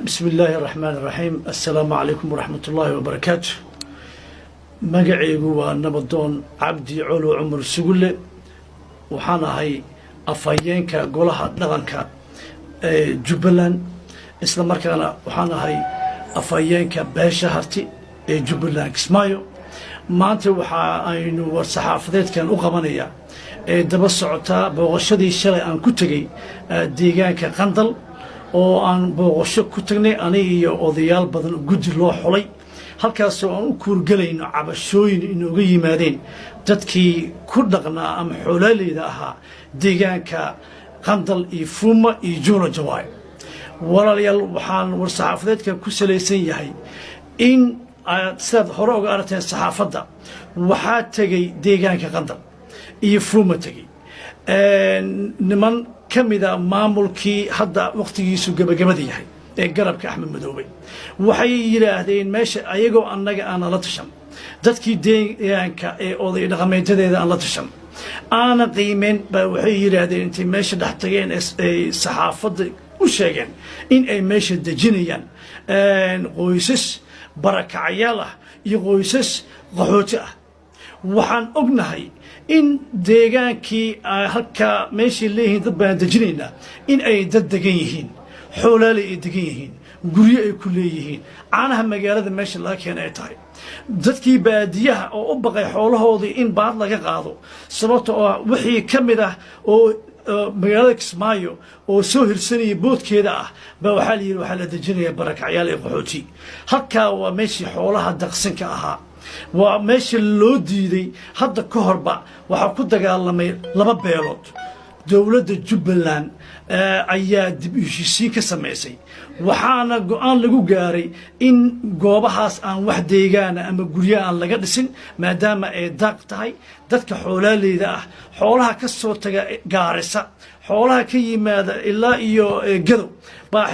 بسم الله الرحمن الرحيم السلام عليكم ورحمة الله وبركاته مقعيقو ونبادون عبدي علو عمر سugule وحانا هاي أفايينكا قولها دغنكا جبلان إسلام مركانا وحانا هاي أفايينكا باشا هارتي جبلان كسمايو maanta waxa aynu war saxaafadeedkan u qabanaya daba socota booqashadii shalay aan ku tagay deegaanka qandal oo aan booqasho ku tagnay aniga iyo odayaal badan guddi loo xulay halkaas oo aan u kuurgalayno cabashooyin inooga yimaadeen dadkii ku dhaqnaa ama xoolaaleyda ahaa deegaanka qandal iyo fuuma iyo juula jawaay walaalayaal waxaan war saxaafadeedkan ku salaysan yahay in sidaad hore uga aragteen saxaafadda waxaa tegey deegaanka qandal iyo fuuma tegey niman ka mida maamulkii hadda waqtigiisu gabagabada yahay ee garabka Axmed Madoobe waxay yiraahdeen meesha ayagoo annaga aan la tashan dadkii deegaanka ee oday dhaqameedyadeeda aan la tashan aana qiimeen baa waxay yiraahdeen intay meesha dhex tageen saxaafadda u sheegeen in ay meesha dejinayaan qoysas barakacayaal ah iyo qoysas qaxooti ah waxaan ognahay in deegaankii halka meeshii leeyihiin dad baan dejinaynaa in ay dad degan yihiin xoolaale ay degan yihiin guryo ay ku leeyihiin caanaha magaalada meesha laga keenay ay tahay dadkii baadiyaha oo u baqay xoolahoodii in baad laga qaado sababtoo ah wixii ka mid ah oo magaalada Kismaayo oo soo hirsanaya boodkeeda ah baa waxa la yiri waxa la dejinayaa barakacyaal ee qaxooti halka waa meeshii xoolaha daqsanka ahaa waa meeshii loo diiday hadda ka horba waxa ku dagaalamay laba beelood dawladda Jubbaland ayaa dib u heshiisiin ka sameysay waxaana go'aan lagu gaaray in goobahaas aan wax deegaan ama guryo aan laga dhisin maadaama ay daaq tahay dadka xoolaaleyda ah xoolaha ka soo taga gaarisa xoolaha ka yimaada ilaa iyo gadow baa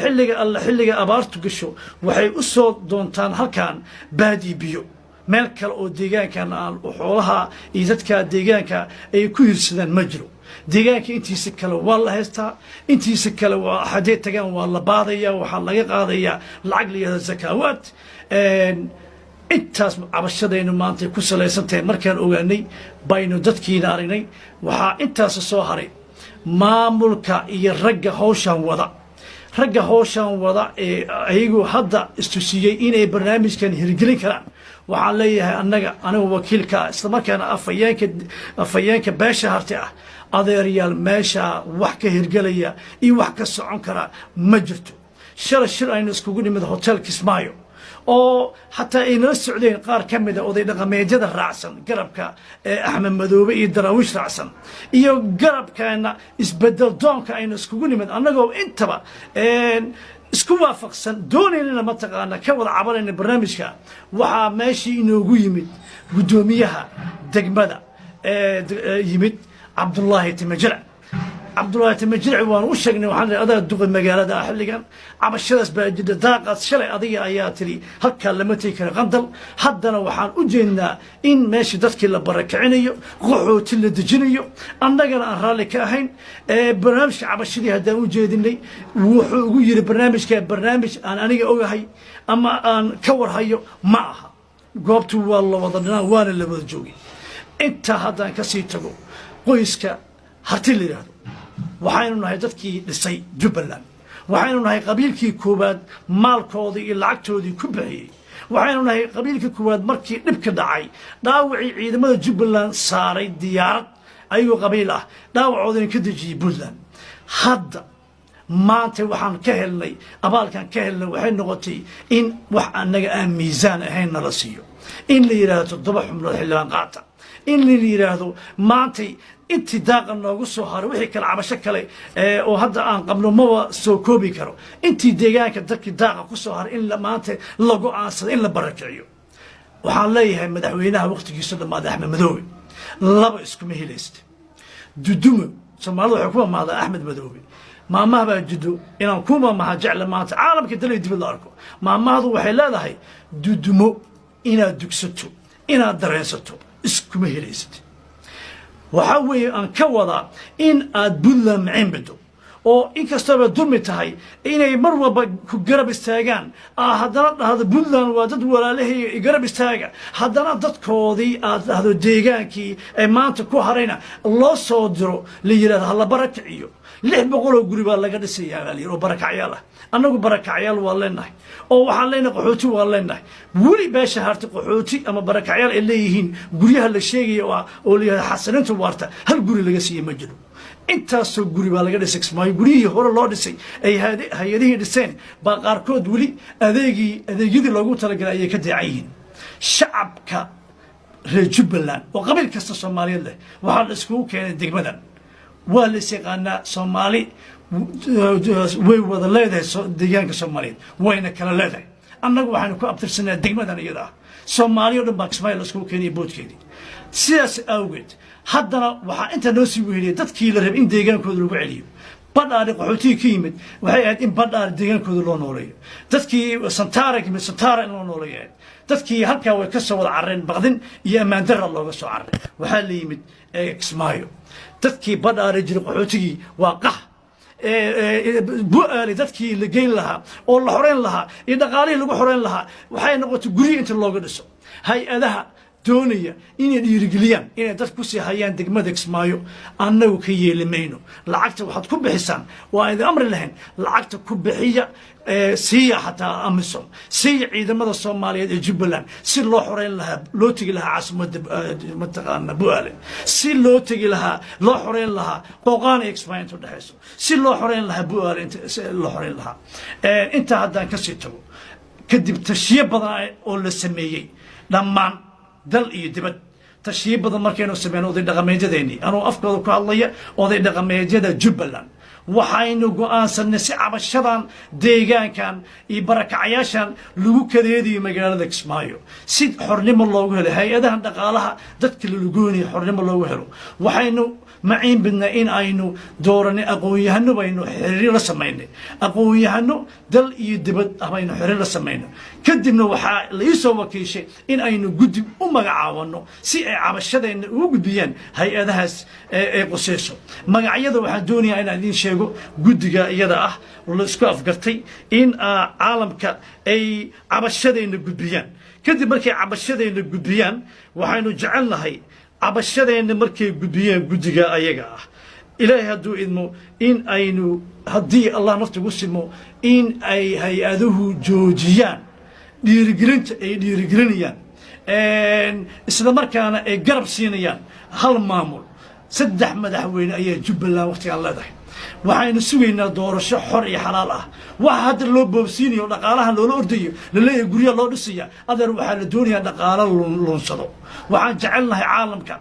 xilliga abaartu gasho waxay u soo doontaan halkan baadi biyo meel kale oo deegaankan aan xoolaha iyo dadka deegaanka ay ku hirsadaan ma jiro deegaanka intiisa kale waa la haystaa intiisa kale waa hadee tagaan waa la baadaya waxa laga qaadaya lacag liyada zakawaad intaas cabashadaynu maanta ku salaysantahay markaan ogaanay baynu dadkiina aragnay waxa intaas soo haray maamulka iyo ragga hawshan wada ee ayagu hadda istusiyay inay barnaamijkan hirgelin karaan waxaan leeyahay aniga wakiilka isla markaana afayeenka beesha harti ah adeeryaal meesha wax ka hirgelaya iyo wax ka socon kara ma jirto shir aynu iskugu nimid hotel Kismaayo oo hatta ay nala socdeen qaar ka mid ah oday dhaqameedyada raacsan garabka Axmed Madoobe iyo daraawish raacsan iyo garabkeena isbedel doonka aynu iskugu nimid annagoo intaba isku waafaqsan doonayna ma taqaana ka wada cabanayna barnaamijka waxa meeshii inoogu yimid gudoomiyaha degmada yimid Abdullahi Timajirc waan u sheegnay waxaan adaa duqa magaalada xilligan cabashadaas baa jida daaqad shalay adiga ayaa tiri halka lama tii karo qandal haddana waxaan u jeednaa in meesha dadkii la barakacinayo qaxooti la dejinayo annagana aan raalli ka ahayn barnaamijka cabashadii haddaan u jeedinay wuxuu ugu yiri barnaamij aan aniga ogahay ama aan ka warhayo ma aha goobtu waa la wada dhinaa waana la wada joogay inta haddaan ka sii tago qoyska Harti la yiraahdo waxaynu nahay dadkii dhisay Jubbaland waxaynu nahay qabiilkii koobaad maalkoodii iyo lacagtoodii ku bixiyay waxaynu nahay qabiilkii koobaad markii dhibka dhacay dhaawacii ciidamada Jubbaland saaray diyaarad ayuu qabiil ah dhaawacoodina ka dejiyay Puntland hadda maanta waxaan ka helnay abaalkan ka helnay waxay noqotay in wax anaga aan miisaan ahayn nala siiyo in la yiraahdo 7 xubnood xilligan qaata in la yiraahdo maanta intii daaqa noogu soo haray wixii kala cabasho kale oo hadda aan qabno ma soo koobi karo intii deegaanka dadkii daaqa ku soo haray in la maanta lagu aansado in la barakaciyo waxaan leeyahay madaxweynaha waqtigiisa dhamaaday Axmed Madoobe laba isku mehelaysta dudumo Soomaalidu waxay ku maamada Axmed Madoobe maamaha baa jido inaan ku maamaha jecel maanta caalamka dalay dib la arko maamahadu waxay leedahay dudumo inaad dugsato inaad dareensato isku mehelaysta waxa weeye aan ka wada in aad Puntland maceen bido oo inkastaba dulmi tahay inay mar walba ku garab istaagaan haddana dhahdo Puntland waa dad walaalahay garab istaaga haddana dadkoodii aad dhahdo deegaankii ay maanta ku harayna loo soo diro la yiraahdo hala barakaciyo 600 guri baa laga dhisayaa gaaliyo oo barakacyaal ah annagu barakacyaal waa leenahay oo waxaan leenahay qaxooti waa leenahay wali beesha Harti qaxooti ama barakacyaal ay leeyihiin guryaha la sheegayo oo leeyahay xasaninta waarta hal guri laga siiyay ma jiro intaasoo guri baa laga dhisay Kismaayo guriyihii hore loo dhisay ay hay'adihii dhiseen baa qaarkood wali adeegyadii loogu talagalay ayay ka deecayihiin shacabka reer Jubbaland oo qabiil kasta Soomaaliyeed leh waxaa la iskugu keenay degmadan waa la yaqaanaa Soomaali way wada leedahay deegaanka Soomaaliyeed wayna kala leedahay annagu waxaanu ku abtirsanaa degmadan iyada Soomaali oo dhan baa Kismaayo la iskugu keenay boodkeedii sidaas awgeed haddana waxaa inta noo sii weheliyay dadkii la rabay in deegaankooda lagu celiyo badhaari qaxootiga ka yimid waxay ahayd in badhaari deegaankooda loo nooleeyo dadkii santaara yimid santaara in loo nooleeyo dadkii halkaa way ka soo wada carreen baqdin iyo ammaan darra looga soo carray waxaa la yimid Kismaayo dadkii badhaari jiray qaxootigii waa qax bu'aali dadkii la geyn lahaa oo la xoreyn lahaa iyo dhaqaalihii lagu xoreyn lahaa waxay noqotay guryo inta looga dhiso hay-adaha doonaya inay dhiirigeliyaan inay dad ku sii hayaan degmada Kismaayo annagu ka yeelimayno lacagta waxaad ku bixisaan waa idin amri lahayn lacagta ku bixiya siiya hataa amisom siiya ciidamada Soomaaliyeed ee Jubbaland si loo xoreyn lahaa loo tagi lahaa caasimadda mataqaana bu'aale si loo tagi lahaa loo xoreyn lahaa qooqaan ee Kismaayo inta dhaxayso si loo xoreyn lahaa bu'aale inta loo xoreyn lahaa inta haddaan ka sii tago kadib tashiye badan oo la sameeyay dhammaan dal iyo dibad tashiye badan markaynu sameeyno oday dhaqameedyadeennii anuu afkooda ku hadlaya oday dhaqameedyada Jubbaland waxaynu go'aansanay si cabashadan deegaankan iyo barakacayaashan lagu kadeediyo magaalada Kismaayo si xornimo loogu helo hay-adahan dhaqaalaha dadka la lugoonay xornimo loogu helo waxaynu maciin bidna in aynu dooranay aqoon-yahano baynu xiriir la sameynay aqoon-yahano dal iyo dibad baynu xiriir la sameynay kadibna waxaa la isoo wakiishay in aynu guddi u magacaawano si ay cabashadeena ugu gudbiyaan hay-adahaas ee qosayso magacyada waxaan doonayaa inaan idiin sheego guddiga iyada ah la isku afgartay in caalamka ay cabashadeena gudbiyaan kadib markay cabashadeena gudbiyaan waxaynu jecelnahay cabashadeena markay gudbiyaan guddiga ayaga ah ilaahay hadduu idmo in aynu haddii allah naftigu simo in ay hay-aduhu joojiyaan dhiirigelinta ay dhiirigelinayaan isla markaana ay garab siinayaan hal maamul 3 madaxweyne ayaa Jubbaland waqtigan leedahay waxaynu sugaynaa doorasho xor iyo xalaal ah waxa hadda loo boobsiinayo dhaqaalaha loola ordayo la leeyahay guryo loo dhisaya adeer waxaa la doonayaa dhaqaalo lunsado waxaan jecelnahay caalamka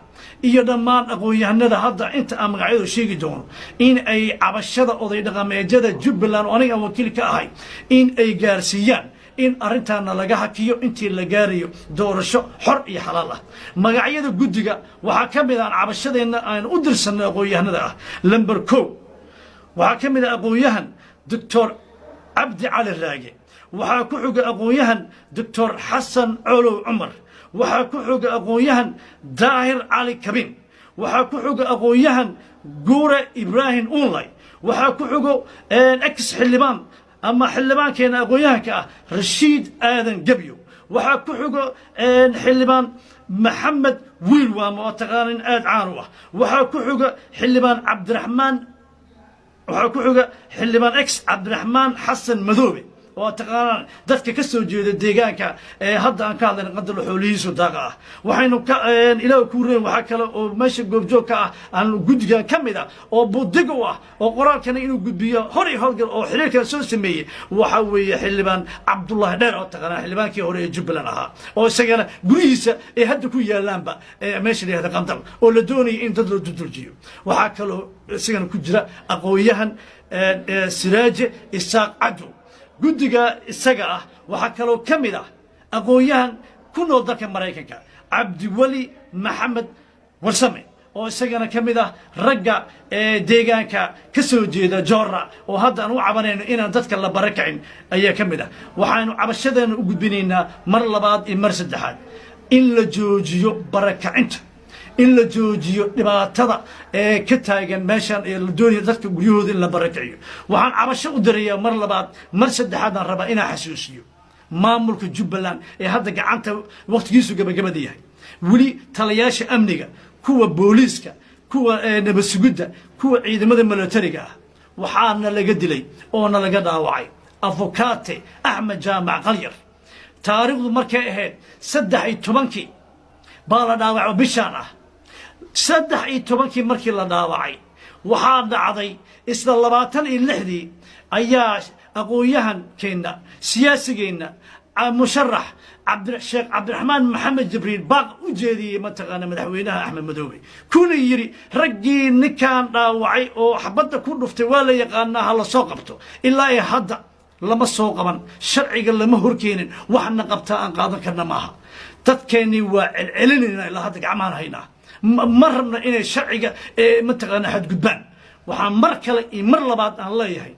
iyo dhammaan aqoon-yahanada hadda inta aan magacyadooda sheegi doono in ay cabashada oday dhaqameedyada Jubbaland oo aniga wakiil ka ahay in ay gaarsiiyaan in arrintaana laga hakiyo intii la gaarayo doorasho xor iyo xalaal ah magacyada guddiga waxaa ka mid ah cabashadeena aan u dirsanay aqoon-yahanada ah lambar 1 waxaa ka mid ah aqoon-yahan Dr. Cabdi cali raage waxaa ku xuga aqoon-yahan Dr. Xasan Colow Cumar waxaa ku xuga aqoon-yahan Daahir Cali Kabin waxaa ku xuga aqoon-yahan Guure Ibrahim Unlay waxaa ku xugo ex xildhibaan ama xildhibaankeena aqoon-yahanka ah Rashiid Aadan Gabyo waxaa ku xugo xildhibaan Maxamed Wiil waa taqaanin aad caan u ah waxaa ku xuga xildhibaan Cabdiraxmaan waxaa ku xuga xildhibaan X Cabdiraxmaan Xasan Madoobe oo taqaanaan dadka ka soo jeeda deegaanka hadda aan ka hadlayna qadal xoolihiisu daaqa ah waxaynu ka ilaahu ku reen waxa kale oo meesha goobjoog ka ah aan guddiga ka mid ah oo budig u ah oo qoraalkana inuu gudbiyo hor iyo howlgal oo xiriirka soo sameeyay waxa weeye xildhibaan Cabdullaahi Dheer oo taqaanaa xildhibaankii hore ee Jubbaland ahaa oo isagana gurihiisa ee hadda ku yaalaanba meesha leeyahay qandal oo la doonayay in dad loo duduljiyo waxa kale oo isagana ku jira aqoon-yahan Siraaje Isaaq Cadu guddiga isaga ah waxa kale oo kamid ah aqoon-yahan ku nool dalka Mareykanka Cabdi Wali Maxamed Warsame oo isagana kamid ah ragga deegaanka ka soo jeeda Joora oo hadda aan u cabanayno inaan dadka la barakacin ayaa kamid ah waxaanu cabashadeena u gudbinaynaa mar labaad iyo mar saddexaad in la joojiyo barakacinta إلا جوجيو لبعتها كتاجن ماشان الدنيا ذاتك جيود إلا بركعيو وعن عبشة قدرية مر لبعض مرسد حدا ربا إنا حسوسيو ما ملك جبلان هذا قعنته وقت جيسو جب ديه ولي تلياش أمنية كوا بوليسكا كوا نبسجودة كوا عيد مدن ملتريكا وحالنا لقدلي أونا لقدا وعي أفوكاتي أحمد جامع قلير تاريخ مركي هاد سدحي تبنكي بالا داوع بشانة سدحي تبنكي مركي لا داوعي وحال عضي إسلا اللباتن اللحدي أياش أقويهن كينا سياسي كينا مشرح الشيخ عبد الرحمن محمد جبريل باق وجدي منطقة مدحوينها أحمد مدوبي كون يري رجي نكان داوعي أو حبته كون افتوالي يقالنا هلا سوقبته إلا يهدأ لما سوقبا شرعي قال لما هركينين وحنا قبتها أن قادم كنا معها تتكيني وعلننا إلا هذا عمان هينا مرنا إن الشرعي منطقة حد قدبان وحن مركل مر لبعض الله يهي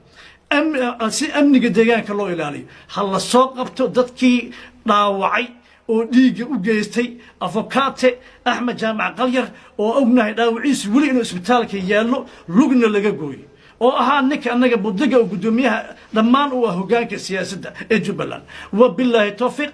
أمني قديان كلو إلالي هلا سوقبته دتكي داوعي وديج وجيستي أفوكاتي أحمد جامع قلير وأبنه داوعيس ولي إنه اسبتالك يالو لقنا لقوي وها نك أنك بدقة وقدوميها لما هو هجانك السياسة جبلان وبالله التوفيق.